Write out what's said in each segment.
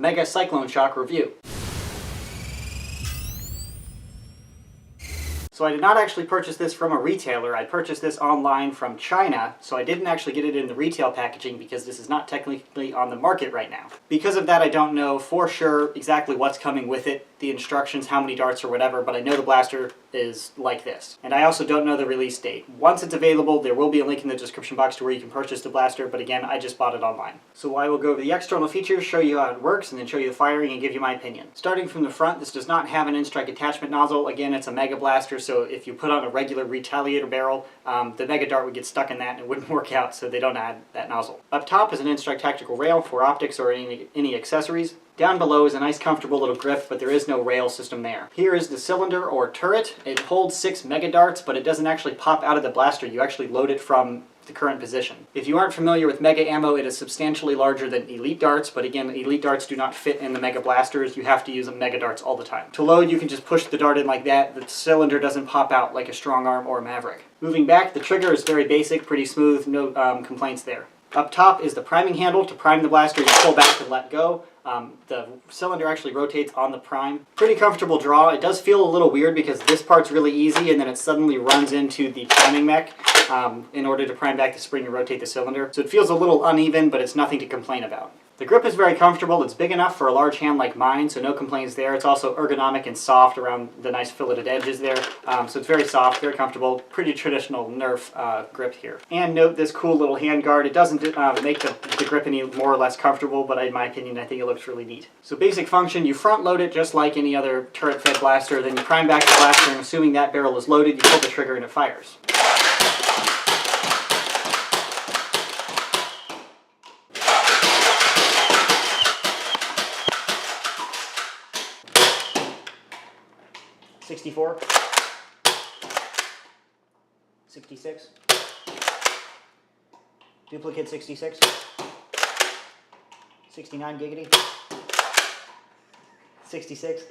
Mega Cycloneshock review. So I did not actually purchase this from a retailer. I purchased this online from China, so I didn't actually get it in the retail packaging because this is not technically on the market right now. Because of that, I don't know for sure exactly what's coming with it, the instructions, how many darts or whatever, but I know the blaster is like this. And I also don't know the release date. Once it's available, there will be a link in the description box to where you can purchase the blaster, but again, I just bought it online. So I will go over the external features, show you how it works, and then show you the firing and give you my opinion. Starting from the front, this does not have an in-strike attachment nozzle. Again, it's a Mega Blaster, so if you put on a regular retaliator barrel, the Mega Dart would get stuck in that and it wouldn't work out, so they don't add that nozzle. Up top is an in-strike tactical rail for optics or any accessories. Down below is a nice comfortable little grip, but there is no rail system there. Here is the cylinder or turret. It holds 6 Mega Darts, but it doesn't actually pop out of the blaster. You actually load it from the current position. If you aren't familiar with Mega ammo, it is substantially larger than Elite Darts, but again, Elite Darts do not fit in the Mega Blasters. You have to use Mega Darts all the time. To load, you can just push the dart in like that. The cylinder doesn't pop out like a Strong Arm or a Maverick. Moving back, the trigger is very basic, pretty smooth, no complaints there. Up top is the priming handle. To prime the blaster, you pull back and let go. The cylinder actually rotates on the prime. Pretty comfortable draw. It does feel a little weird because this part's really easy and then it suddenly runs into the priming mech in order to prime back the spring and rotate the cylinder. So it feels a little uneven, but it's nothing to complain about. The grip is very comfortable. It's big enough for a large hand like mine, so no complaints there. It's also ergonomic and soft around the nice filleted edges there. So it's very soft, very comfortable, pretty traditional Nerf grip here. And note this cool little hand guard. It doesn't make the grip any more or less comfortable, but in my opinion, I think it looks really neat. So basic function, you front load it just like any other turret-fed blaster, then you prime back the blaster, and assuming that barrel is loaded, you pull the trigger and it fires. '64, 66, duplicate 66, 69 giggity, 66,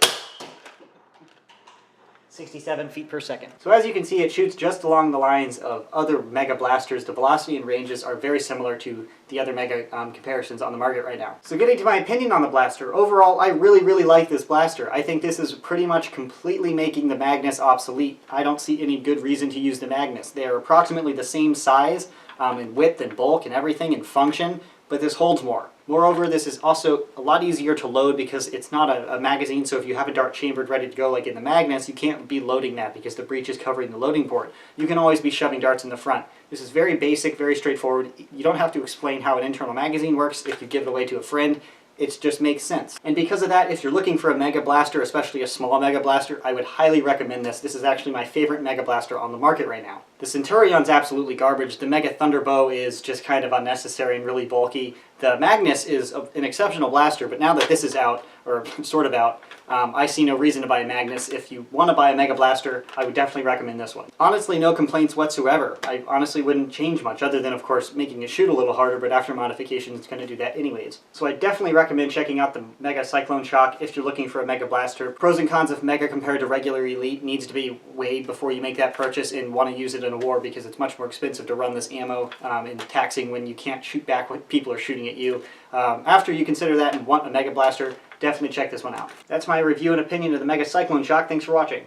67 feet per second. So as you can see, it shoots just along the lines of other Mega Blasters. The velocity and ranges are very similar to the other Mega comparisons on the market right now. So getting to my opinion on the blaster, overall I really like this blaster. I think this is pretty much completely making the Magnus obsolete. I don't see any good reason to use the Magnus. They are approximately the same size in width and bulk and everything and function, but this holds more. Moreover, this is also a lot easier to load because it's not a magazine, so if you have a dart chambered ready to go like in the Magnus, you can't be loading that because the breech is covering the loading port. You can always be shoving darts in the front. This is very basic, very straightforward. You don't have to explain how an internal magazine works if you give it away to a friend. It just makes sense. And because of that, if you're looking for a Mega Blaster, especially a small Mega Blaster, I would highly recommend this. This is actually my favorite Mega Blaster on the market right now. The Centurion's absolutely garbage. The Mega Thunderbow is just kind of unnecessary and really bulky. The Magnus is an exceptional blaster, but now that this is out, or sort of out, I see no reason to buy a Magnus. If you want to buy a Mega Blaster, I would definitely recommend this one. Honestly, no complaints whatsoever. I honestly wouldn't change much, other than, of course, making it shoot a little harder, but after modification, it's going to do that anyways. So I definitely recommend checking out the Mega Cycloneshock if you're looking for a Mega Blaster. Pros and cons of Mega compared to regular Elite needs to be weighed before you make that purchase and want to use it in a war, because it's much more expensive to run this ammo and taxing when you can't shoot back when people are shooting at you. After you consider that and want a Mega Blaster, definitely check this one out. That's my review and opinion of the Mega Cycloneshock. Thanks for watching.